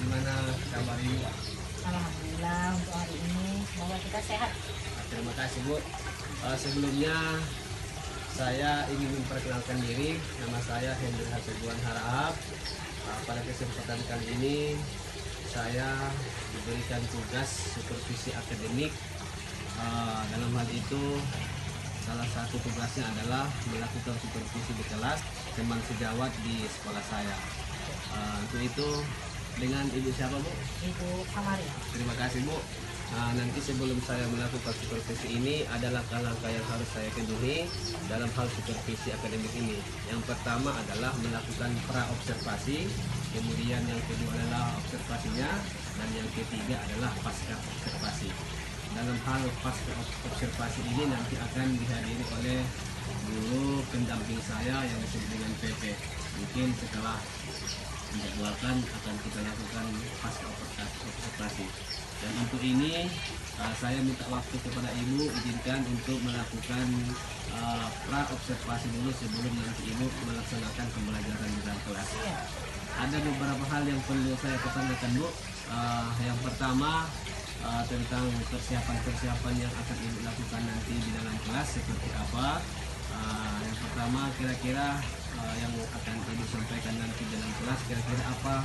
Gimana kabar Ibu? Alhamdulillah untuk hari ini semoga kita sehat. Terima kasih Bu. Sebelumnya saya ingin memperkenalkan diri. Nama saya Hendri Hasibuan Harahap. Pada kesempatan kali ini saya diberikan tugas supervisi akademik. Dalam hal itu salah satu tugasnya adalah melakukan supervisi di kelas teman sejawat di sekolah saya. Untuk itu dengan Ibu siapa Bu? Ibu Kamari. Terima kasih Bu. Nanti sebelum saya melakukan supervisi ini ada langkah-langkah yang harus saya penuhi dalam hal supervisi akademik ini. Yang pertama adalah melakukan pra-observasi, kemudian yang kedua adalah observasinya, dan yang ketiga adalah pasca observasi. Dalam hal pasca observasi ini nanti akan dihadiri oleh guru pendamping saya yang disebut dengan PP. Mungkin setelah dijadwalkan akan kita lakukan pasca observasi. Dan untuk ini saya minta waktu kepada Ibu, izinkan untuk melakukan pra observasi dulu sebelum nanti Ibu melaksanakan pembelajaran di dalam kelas. Ada beberapa hal yang perlu saya pesankan Bu. Yang pertama tentang persiapan-persiapan yang akan Ibu lakukan nanti di dalam kelas seperti apa. Yang pertama kira-kira yang akan Ibu sampaikan nanti dalam kelas, kira-kira apa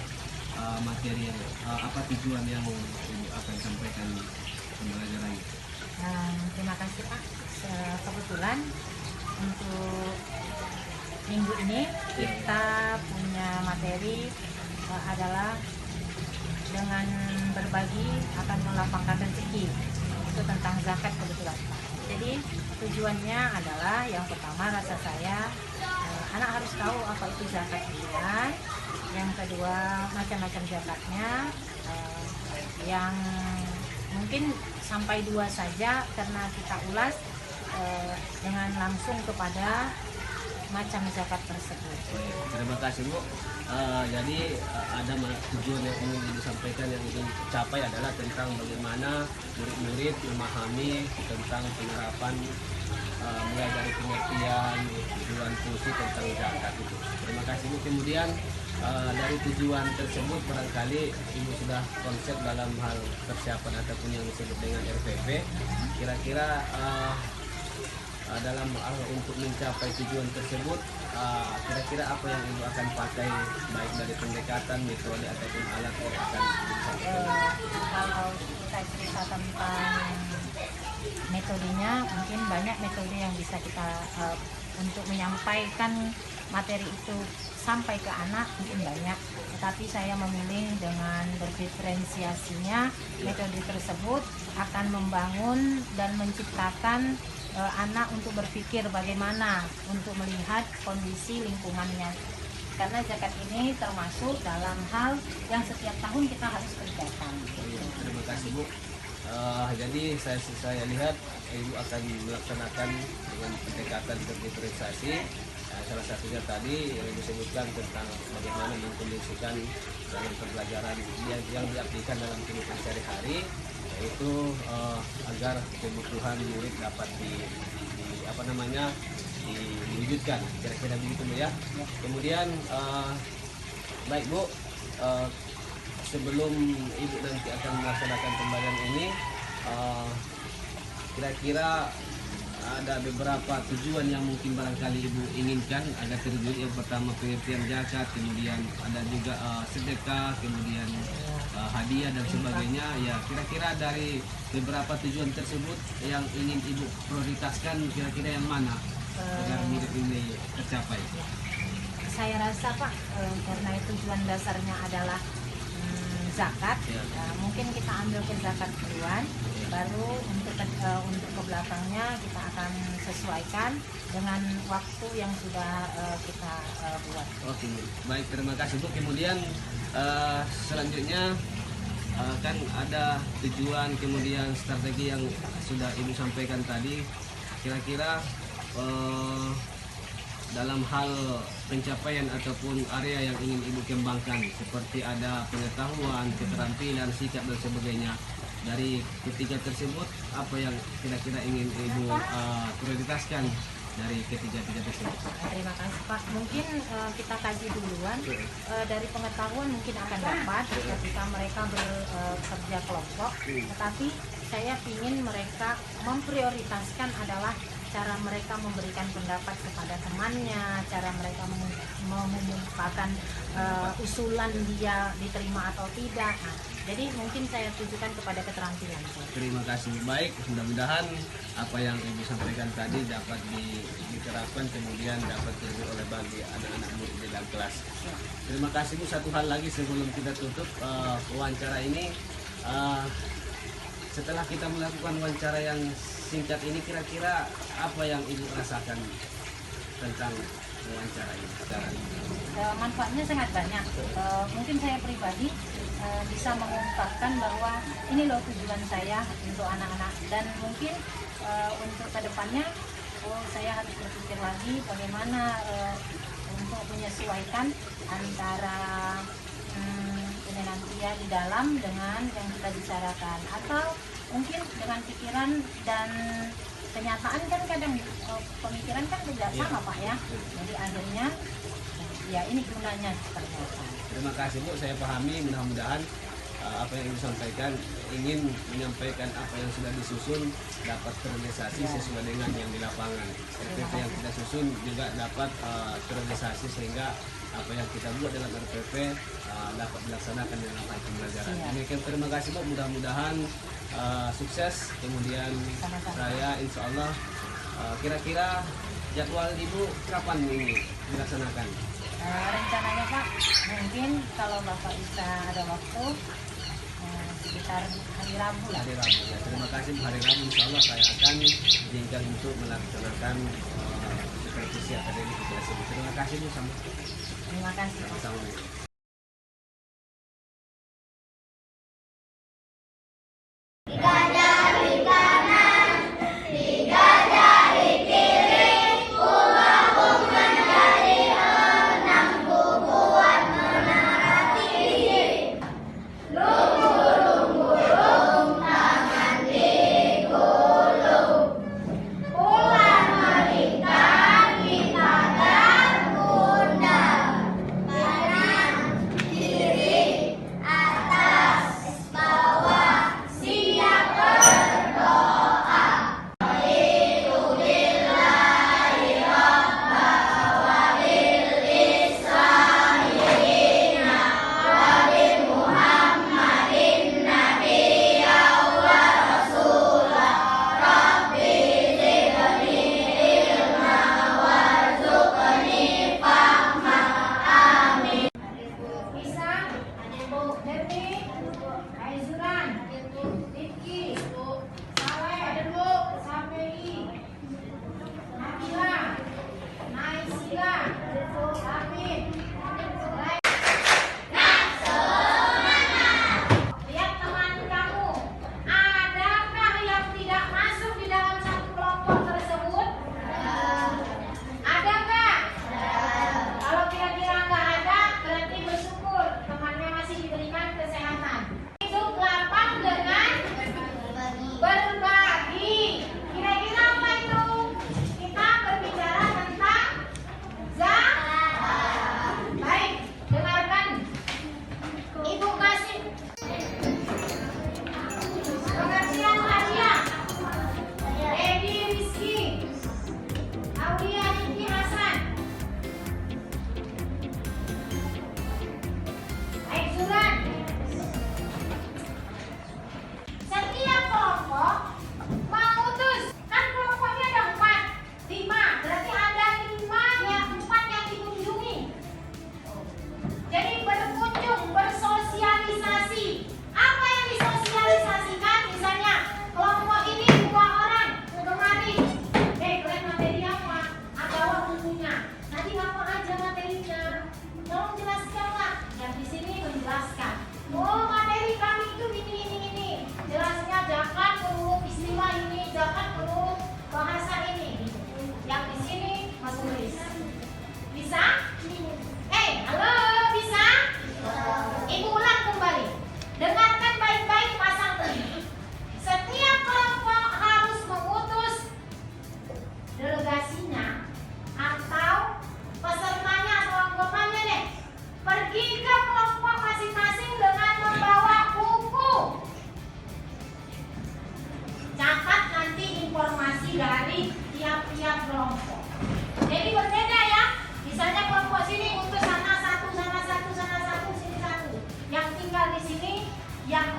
materi yang apa tujuan yang Ibu akan sampaikan pembelajarannya. Terima kasih Pak. Kebetulan untuk minggu ini kita punya materi adalah dengan berbagi akan melapangkan rezeki. Itu tentang zakat kebetulan Pak. Jadi tujuannya adalah yang pertama rasa saya anak harus tahu apa itu zakat fitrah. Yang kedua macam-macam zakatnya, yang mungkin sampai 2 saja karena kita ulas dengan langsung kepada macam zakat tersebut. Terima kasih Bu. Jadi ada tujuan yang ingin disampaikan, yang ingin capai adalah tentang bagaimana murid-murid memahami tentang penerapan mulai dari pengertian, tujuan fungsi tentang zakat itu. Terima kasih Bu. Kemudian dari tujuan tersebut barangkali Ibu sudah konsep dalam hal persiapan ataupun yang disebut dengan RPP. Kira-kira dalam untuk mencapai tujuan tersebut, kira-kira apa yang Ibu akan pakai baik dari pendekatan, metode ataupun alat yang akan disampaikan? Kalau kita cerita tentang metodenya, mungkin banyak metode yang bisa kita untuk menyampaikan materi itu sampai ke anak, mungkin banyak, tetapi saya memilih dengan berdiferensiasinya. Metode tersebut akan membangun dan menciptakan anak untuk berpikir bagaimana untuk melihat kondisi lingkungannya, karena zakat ini termasuk dalam hal yang setiap tahun kita harus kerjakan. Terima kasih Bu. Jadi saya lihat Ibu akan melaksanakan dengan pendekatan berdiferensiasi. Salah satunya tadi yang disebutkan tentang bagaimana mengkondisikan dalam pembelajaran yang diaplikasikan dalam kehidupan sehari-hari, yaitu agar kebutuhan murid dapat diwujudkan. Kira-kira begitu Bu ya. Kemudian baik Bu, sebelum Ibu nanti akan melaksanakan pembelajaran ini, kira-kira ada beberapa tujuan yang mungkin barangkali Ibu inginkan agar terwujud. Yang pertama pengertian zakat, kemudian ada juga sedekah, kemudian hadiah dan sebagainya. Ya, kira-kira dari beberapa tujuan tersebut yang ingin Ibu prioritaskan, kira-kira yang mana agar mirip ini tercapai? Saya rasa Pak, karena tujuan dasarnya adalah zakat, mungkin kita ambil ke zakat duluan, baru untuk ke belakangnya kita akan sesuaikan dengan waktu yang sudah kita buat. Oke, baik, terima kasih Bu. Kemudian selanjutnya kan ada tujuan, kemudian strategi yang sudah Ibu sampaikan tadi. Kira-kira dalam hal pencapaian ataupun area yang ingin Ibu kembangkan, seperti ada pengetahuan, keterampilan, sikap dan sebagainya. Dari ketiga tersebut, apa yang kira-kira ingin Ibu prioritaskan dari ketiga-tiga tersebut. Terima kasih Pak. Mungkin kita kaji duluan dari pengetahuan mungkin akan dapat ketika mereka bekerja kelompok. Tetapi saya ingin mereka memprioritaskan adalah cara mereka memberikan pendapat kepada temannya, cara mereka mengungkapkan usulan dia diterima atau tidak. Nah, jadi mungkin saya tujukan kepada keterampilan. Terima kasih. Baik, mudah-mudahan apa yang Ibu sampaikan tadi dapat diterapkan kemudian dapat terwujud oleh bagi anak-anak murid di dalam kelas. Terima kasih Bu. Satu hal lagi sebelum kita tutup wawancara ini, setelah kita melakukan wawancara yang singkat ini, kira-kira apa yang Ibu rasakan tentang wawancara ini sekarang? Manfaatnya sangat banyak. Mungkin saya pribadi bisa mengungkapkan bahwa ini loh tujuan saya untuk anak-anak, dan mungkin untuk kedepannya saya harus berpikir lagi bagaimana untuk menyesuaikan antara ini nanti ya di dalam dengan yang kita bicarakan, atau mungkin dengan pikiran dan kenyataan kan kadang pemikiran kan tidak sama Pak ya. Jadi akhirnya ya ini gunanya ternyata. Terima kasih Bu, saya pahami. Mudah-mudahan apa yang Ibu sampaikan ingin menyampaikan apa yang sudah disusun dapat terrealisasi sesuai dengan yang di lapangan. RPP yang kita susun juga dapat terrealisasi sehingga apa yang kita buat dalam RPP dapat dilaksanakan dalam pembelajaran. Demikian, terima kasih Bu, mudah-mudahan sukses. Kemudian saya insya Allah kira-kira jadwal Ibu kapan ini dilaksanakan? Rencananya Pak, mungkin kalau Bapak bisa ada waktu sekitar hari Rabu lah. Hari Rabu ya. Terima kasih Bu. Hari Rabu insya Allah saya akan diizinkan untuk melaksanakan supervisi akademik di kelas ini. Terima kasih Bu. Terima kasih Pak. Sama-sama.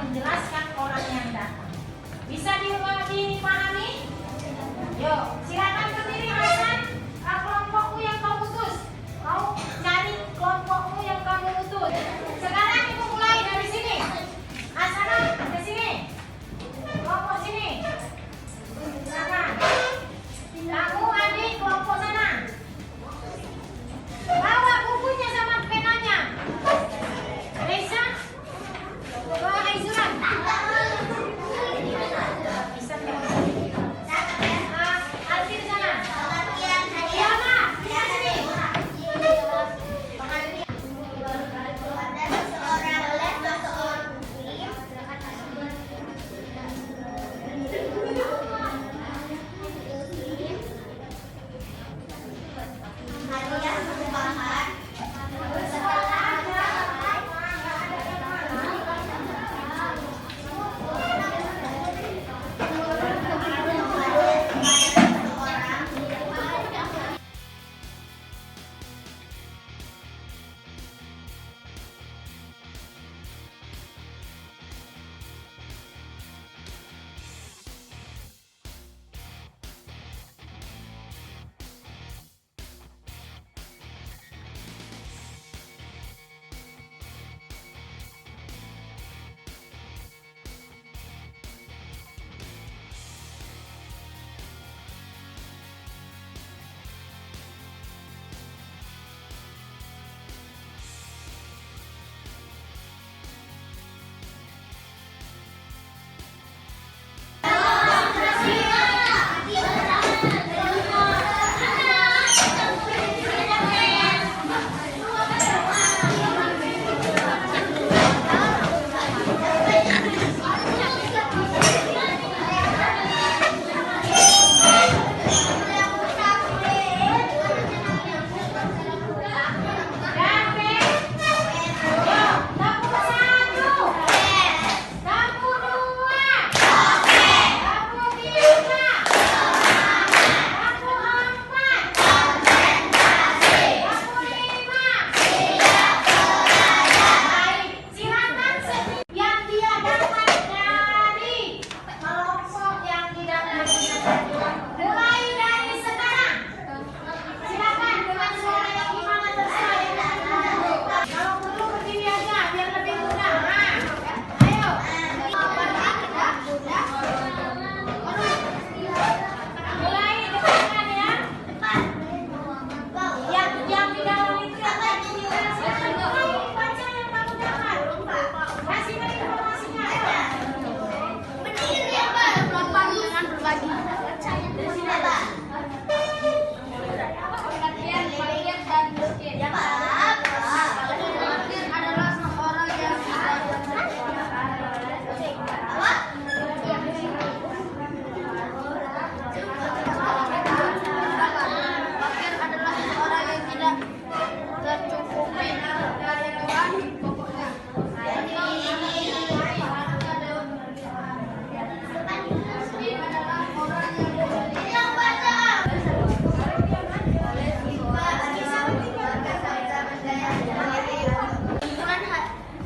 menjelaskan orang yang datang. Bisa dipahami? Yuk, silakan berdiri Hasan. Kelompokmu yang kau utus. Kau cari kelompokmu yang kamu utus. Sekarang ibu mulai dari sini. Hasanah ke sini. Kelompok sini. Silakan. Kamu adik kelompok sana. Bawa bukunya sama penanya. Reza, bawa Aizuran. Bisa Alfir sana. Diana, kita sini.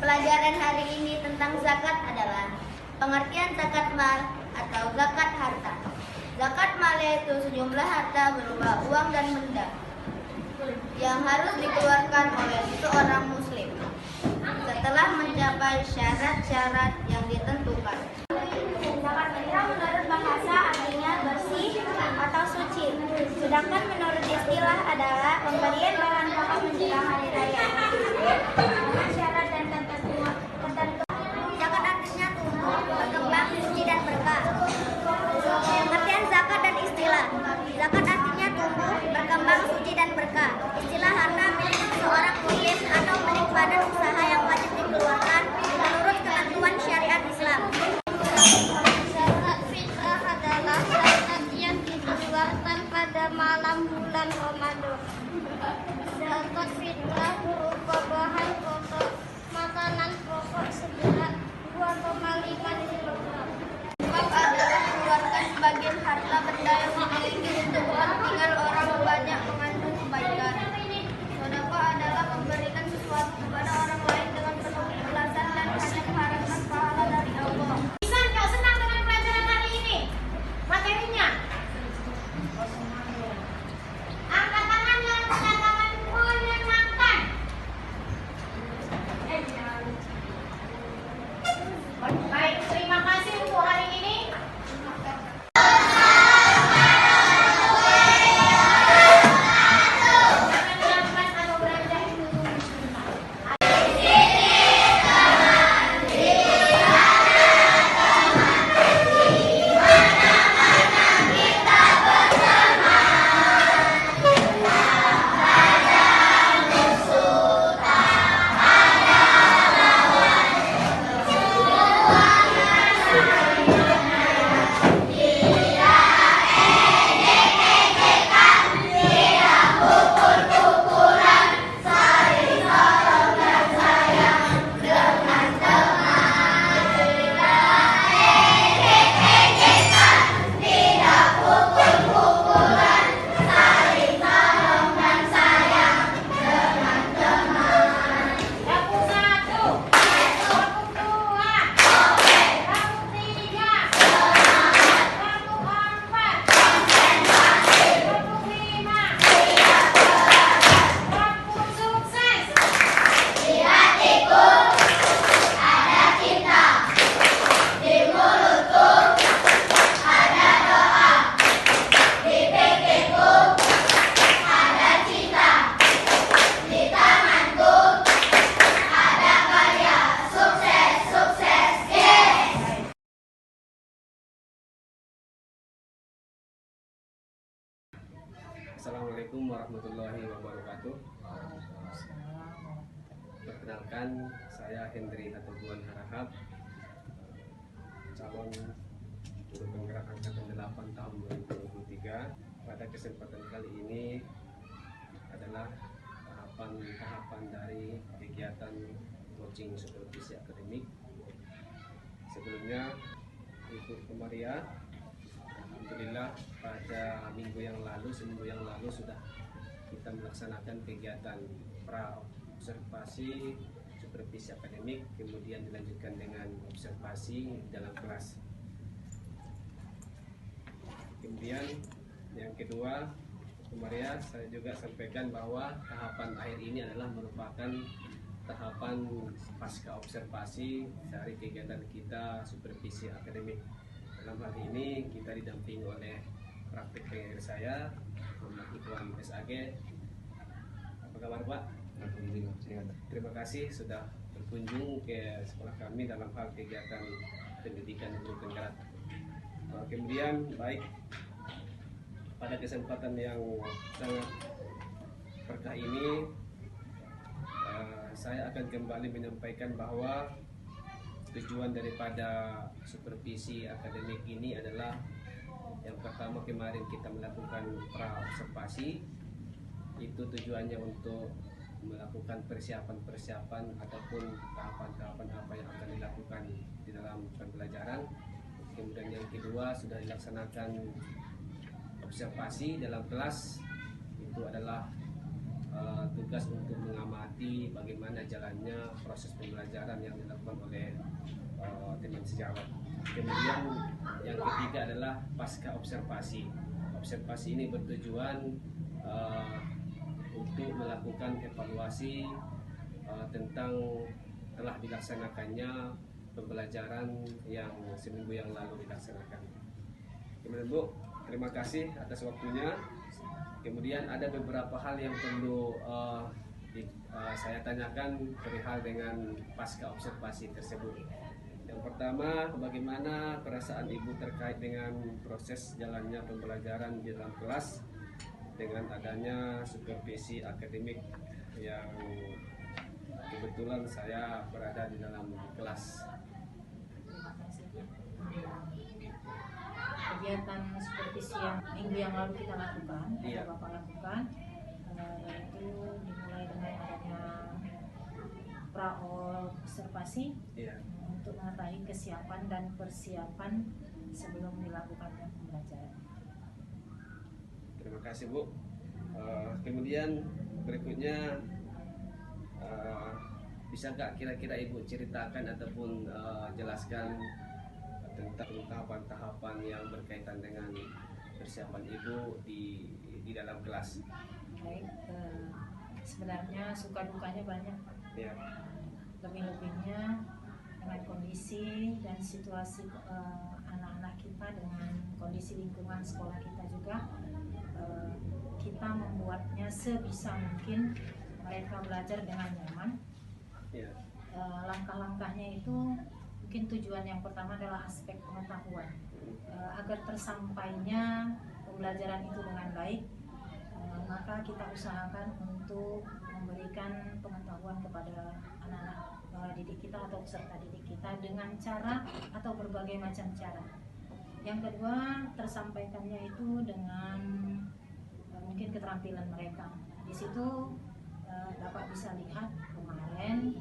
Pelajaran hari ini tentang zakat adalah pengertian zakat mal atau zakat harta. Zakat mal yaitu sejumlah harta berupa uang dan benda yang harus dikeluarkan oleh seorang muslim setelah mencapai syarat-syarat yang ditentukan. Zakat fitrah menurut bahasa artinya bersih atau suci, sedangkan menurut istilah adalah pemberian bahan pokok menjelang hari raya dengan syarat dan ketentuan. Zakat artinya tumbuh, berkembang, suci dan berkah. Pengertian zakat dan istilah. Zakat artinya tumbuh, berkembang, suci dan berkah. Istilah harta milik seorang muslim atau milik badan usaha yang wajib dikeluarkan menurut ketentuan syariat Islam. Zakat fitrah adalah zakat yang dikeluarkan pada malam bulan Ramadan. Zakat fitrah berupa bahan pokok warahmatullahi wabarakatuh. Perkenalkan, saya Hendri Hatobuan Harahap, calon guru penggerak angkatan 8 tahun 2023. Pada kesempatan kali ini adalah tahapan dari kegiatan coaching supervisi akademik. Sebelumnya, Ibu Komaria, alhamdulillah pada seminggu yang lalu sudah kita melaksanakan kegiatan pra-observasi supervisi akademik, kemudian dilanjutkan dengan observasi dalam kelas. Kemudian yang kedua, Komaria, saya juga sampaikan bahwa tahapan akhir ini adalah merupakan tahapan pasca observasi dari kegiatan kita supervisi akademik. Dalam hal ini kita didampingi oleh praktik PNR saya, Muhammad Ikhwan SAG. Apa kabar Pak? Alhamdulillah, sehat. Terima kasih sudah berkunjung ke sekolah kami dalam hal kegiatan pendidikan guru penggerak. Kemudian baik, pada kesempatan yang sangat berkah ini saya akan kembali menyampaikan bahwa tujuan daripada supervisi akademik ini adalah yang pertama, kemarin kita melakukan pra-observasi. Itu tujuannya untuk melakukan persiapan ataupun tahapan-tahapan apa yang akan dilakukan di dalam pembelajaran. Kemudian yang kedua, sudah dilaksanakan observasi dalam kelas. Itu adalah tugas untuk mengamati bagaimana jalannya proses pembelajaran yang dilakukan oleh teman sejawat. Kemudian yang ketiga adalah pasca observasi. Observasi ini bertujuan untuk melakukan evaluasi tentang telah dilaksanakannya pembelajaran yang seminggu yang lalu dilaksanakan. Kemudian Bu, terima kasih atas waktunya. Kemudian ada beberapa hal yang perlu saya tanyakan perihal dengan pasca observasi tersebut. Yang pertama, bagaimana perasaan Ibu terkait dengan proses jalannya pembelajaran di dalam kelas dengan adanya supervisi akademik yang kebetulan saya berada di dalam kelas. Terima kasih. Kegiatan supervisi yang minggu yang lalu kita lakukan, Iya. Bapak lakukan, yaitu dimulai dengan adanya pra-observasi Iya. untuk mengetahui kesiapan dan persiapan sebelum dilakukannya pembelajaran. Terima kasih Bu. Kemudian berikutnya, bisa nggak kira-kira Ibu ceritakan ataupun jelaskan tentang tahapan-tahapan yang berkaitan dengan persiapan Ibu di dalam kelas? Baik, sebenarnya suka dukanya banyak, Ya. lebih-lebihnya dengan kondisi dan situasi anak-anak kita, dengan kondisi lingkungan sekolah kita juga, kita membuatnya sebisa mungkin mereka belajar dengan nyaman. Ya. Langkah-langkahnya itu mungkin tujuan yang pertama adalah aspek pengetahuan, agar tersampainya pembelajaran itu dengan baik. Maka kita usahakan untuk memberikan pengetahuan kepada anak-anak didik kita atau peserta didik kita dengan cara atau berbagai macam cara. Yang kedua, tersampaikannya itu dengan mungkin keterampilan mereka. Di situ Bapak bisa lihat kemarin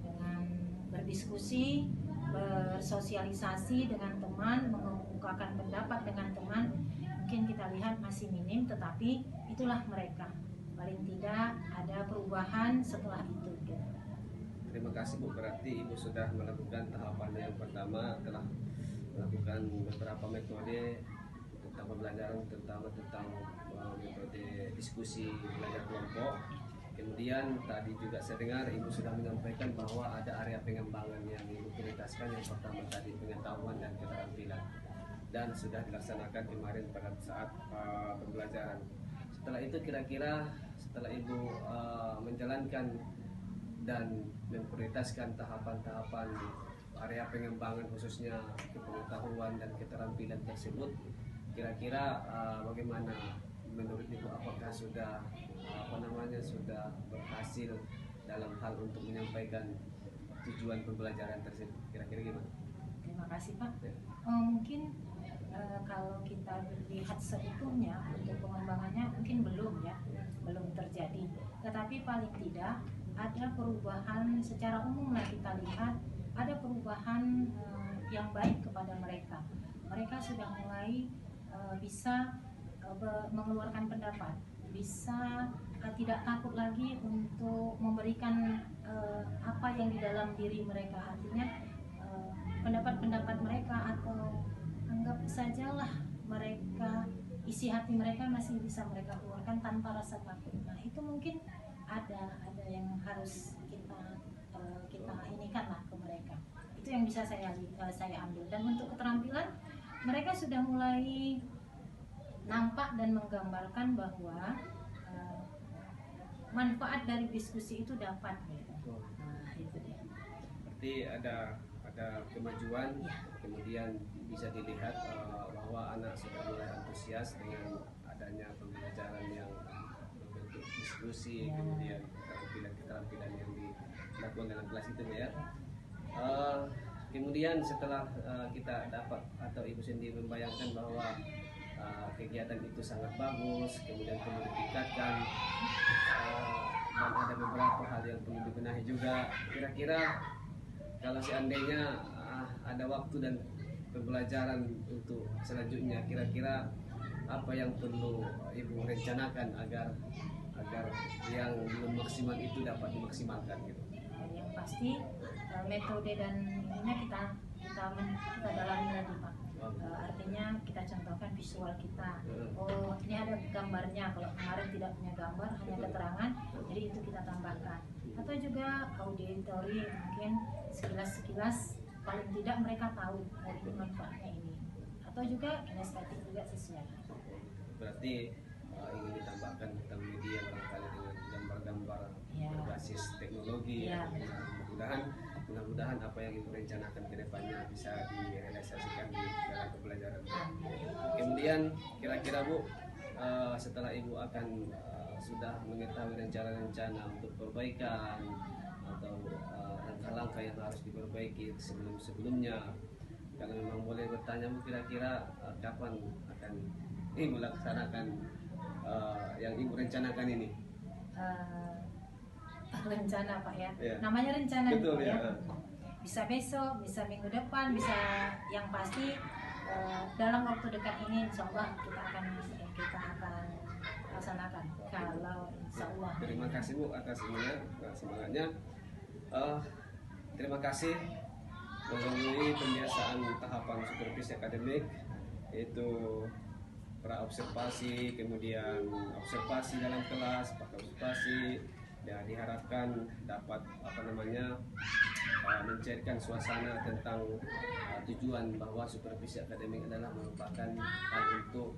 dengan berdiskusi, bersosialisasi dengan teman, mengemukakan pendapat dengan teman, mungkin kita lihat masih minim, tetapi itulah mereka. Paling tidak ada perubahan setelah itu. Terima kasih Bu, berarti Ibu sudah melakukan tahapan yang pertama, telah melakukan beberapa metode tentang pembelajaran, terutama tentang metode diskusi belajar kelompok. Kemudian tadi juga saya dengar Ibu sudah menyampaikan bahwa ada area pengembangan yang Ibu prioritaskan. Yang pertama tadi pengetahuan dan keterampilan, dan sudah dilaksanakan kemarin pada saat pembelajaran. Setelah itu kira-kira setelah Ibu menjalankan dan memprioritaskan tahapan-tahapan area pengembangan khususnya pengetahuan dan keterampilan tersebut, kira-kira bagaimana menurut Ibu apakah sudah sudah berhasil dalam hal untuk menyampaikan tujuan pembelajaran tersebut? Kira-kira gimana? Terima kasih Pak. Ya. Mungkin kalau kita lihat seutuhnya untuk pengembangannya mungkin belum ya, belum terjadi. Tetapi paling tidak ada perubahan secara umum lah, kita lihat ada perubahan yang baik kepada mereka. Mereka sudah mulai bisa mengeluarkan pendapat, bisa tidak takut lagi untuk memberikan apa yang di dalam diri mereka. Artinya pendapat-pendapat mereka, atau anggap sajalah mereka, isi hati mereka masih bisa mereka keluarkan tanpa rasa takut. Nah itu mungkin ada yang harus kita inikan lah ke mereka. Itu yang bisa saya ambil. Dan untuk keterampilan, mereka sudah mulai nampak dan menggambarkan bahwa manfaat dari diskusi itu dapat gitu. Nah itu dia. Berarti ada kemajuan, kemudian bisa dilihat bahwa anak sudah mulai antusias dengan adanya pembelajaran yang berbentuk diskusi, kemudian keterampilan yang dilakukan dalam kelas itu ya. Kemudian setelah kita dapat atau Ibu sendiri membayangkan bahwa kegiatan itu sangat bagus, kemudian perlu ditingkatkan, dan ada beberapa hal yang perlu dibenahi juga. Kira-kira kalau seandainya ada waktu dan pembelajaran untuk selanjutnya, kira-kira apa yang perlu Ibu rencanakan agar yang belum maksimal itu dapat dimaksimalkan gitu? Yang pasti metode dan ininya kita dalami lagi Pak. Artinya kita contohkan visual kita. Oh ini ada gambarnya, kalau kemarin tidak punya gambar, hanya keterangan, jadi itu kita tambahkan. Atau juga auditori, mungkin sekilas paling tidak mereka tahu ini manfaatnya ini. Atau juga kinestetik juga sesuai. Berarti ingin ditambahkan tentang media barangkali dengan gambar-gambar berbasis teknologi ya. Mudah-mudahan apa yang Ibu rencanakan ke depannya bisa direalisasikan di dalam pembelajaran. Kemudian kira-kira Bu, setelah Ibu akan sudah mengetahui rencana-rencana untuk perbaikan atau langkah-langkah yang harus diperbaiki sebelum-sebelumnya, kalau memang boleh bertanya Bu, kira-kira kapan akan Ibu laksanakan yang Ibu rencanakan ini? Rencana Pak ya. Namanya rencana betul, ya. Bisa besok, bisa minggu depan, bisa yang pasti dalam waktu dekat ini insya Allah kita akan laksanakan. Kalau insya Allah. Terima kasih Bu atas semangatnya. Terima kasih melalui pembiasaan tahapan supervisi akademik, yaitu pra-observasi, kemudian observasi dalam kelas, observasi, dan diharapkan dapat mencairkan suasana tentang tujuan bahwa supervisi akademik adalah merupakan hal untuk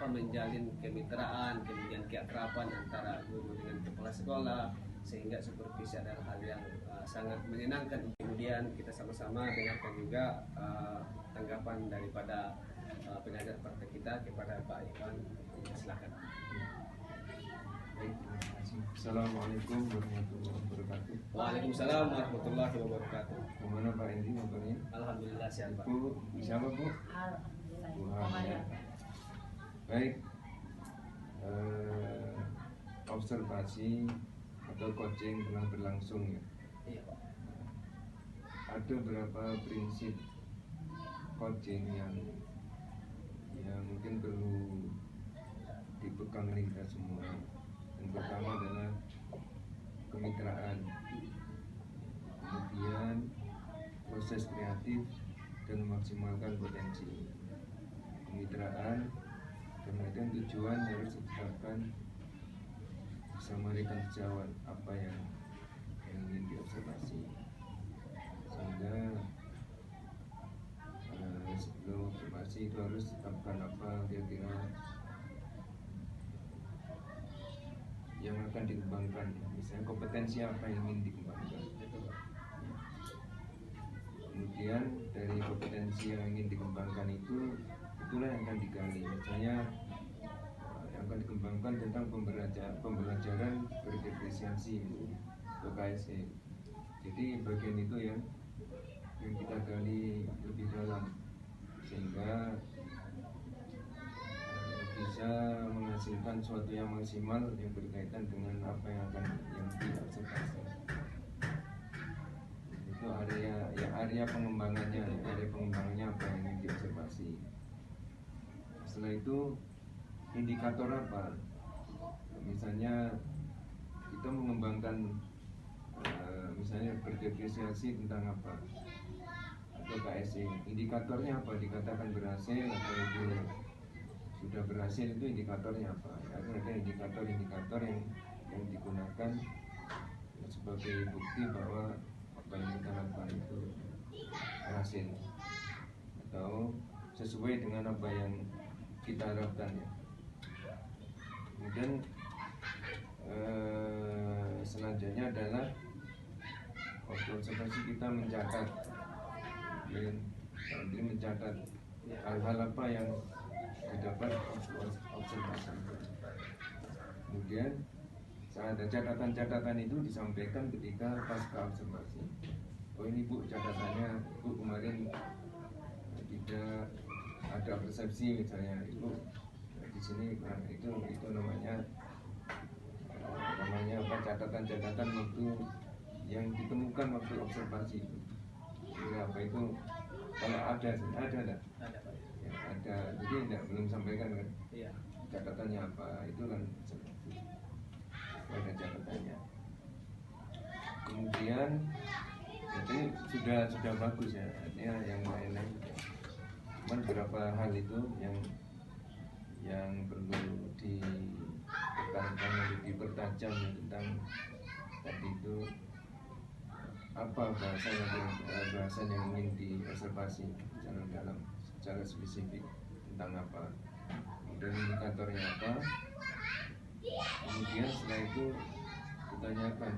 menjalin kemitraan, kemudian keakraban antara guru dengan kepala sekolah, sehingga supervisi adalah hal yang sangat menyenangkan. Kemudian kita sama-sama dengarkan juga tanggapan daripada pengajar partai kita kepada Pak Iwan. Silakan. Assalamualaikum warahmatullahi wabarakatuh. Waalaikumsalam warahmatullahi wabarakatuh. Bagaimana Pak Endi kabarnya? Alhamdulillah sehat Pak. Bu, bisa apa Bu? Alhamdulillah. Alhamdulillah. Baik, observasi atau coaching telah berlangsung ya. Iya Pak. Ada beberapa prinsip coaching yang mungkin perlu dipegang oleh kita semua. Yang pertama adalah kemitraan, kemudian proses kreatif dan memaksimalkan potensi. Kemitraan, kemudian tujuan harus ditetapkan bersama rekan sejawat apa yang ingin diobservasi, sehingga sebelum observasi itu harus ditetapkan apa kira-kira yang akan dikembangkan, misalnya kompetensi apa yang ingin dikembangkan. Kemudian dari kompetensi yang ingin dikembangkan itulah yang akan digali. Misalnya akan dikembangkan tentang pembelajaran berdiferensiasi atau KSE. Jadi bagian itu yang kita gali lebih dalam sehingga bisa menghasilkan suatu yang maksimal yang berkaitan dengan apa yang akan diobservasi. Itu area pengembangannya apa yang ingin diobservasi. Setelah itu indikator apa? Misalnya kita mengembangkan misalnya berdiferensiasi tentang apa atau KSE, indikatornya apa? Dikatakan berhasil atau itu sudah berhasil, itu indikatornya apa? Ada indikator-indikator yang digunakan sebagai bukti bahwa apa yang kita lakukan itu berhasil atau sesuai dengan apa yang kita harapkan ya. Kemudian selanjutnya adalah waktu observasi kita mencatat hal-hal apa yang didapat observasi. Kemudian saat ada catatan-catatan itu disampaikan ketika pasca observasi. Oh ini Bu catatannya, Bu kemarin tidak ada persepsi misalnya, Ibu di sini itu namanya apa, catatan-catatan waktu yang ditemukan waktu observasi itu. Jadi apa itu? Kalau ada enggak? Ada Pak. Ya, ada. Jadi belum sampaikan kan? Iya. Catatannya apa? Itu kan ada catatannya. Kemudian jadi sudah bagus ya. Artinya yang lain-lain. Cuman beberapa hal itu yang perlu ditekankan atau dipertajam tentang tadi itu apa bahasan yang ingin diobservasi secara dalam, secara spesifik tentang apa, kemudian indikatornya apa, kemudian setelah itu ditanyakan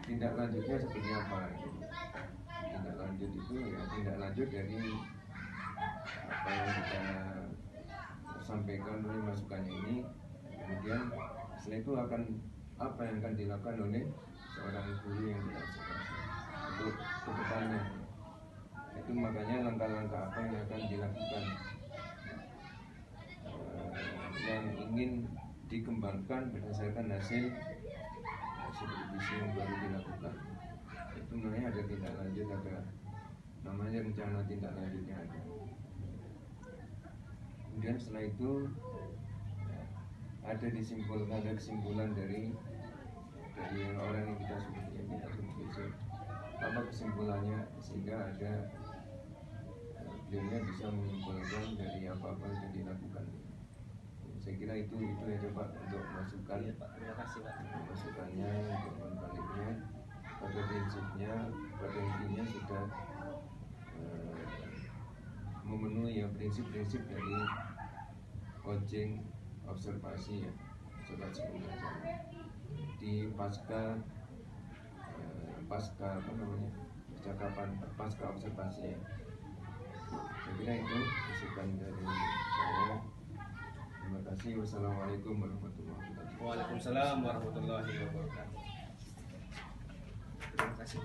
tindak lanjutnya seperti apa. Tindak lanjut itu ya tindak lanjut dari apa yang kita sampaikan oleh masukannya ini. Kemudian setelah itu akan apa yang akan dilakukan oleh seorang guru yang diobservasi untuk kedepannya. Itu makanya langkah-langkah apa yang akan dilakukan yang ingin dikembangkan berdasarkan hasil supervisi yang baru dilakukan. Itu namanya ada tindak lanjut, ada namanya rencana tindak lanjutnya ada. Kemudian setelah itu ada kesimpulan dari orang yang kita supervisi. Apa kesimpulannya sehingga ada beliau bisa menyimpulkan dari apa-apa yang dilakukan. Saya kira itu ya coba untuk masukan. Iya Pak, terima kasih Pak. Masukannya untuk membaliknya pada prinsipnya, pada intinya sudah memenuhi ya prinsip-prinsip dari coaching observasi ya, observasi pembelajaran di pasca apa namanya percakapan pasca observasi ya. Saya kira itu masukan dari saya. Terima kasih. Wassalamualaikum warahmatullahi wabarakatuh. Waalaikumsalam warahmatullahi wabarakatuh. Terima kasih.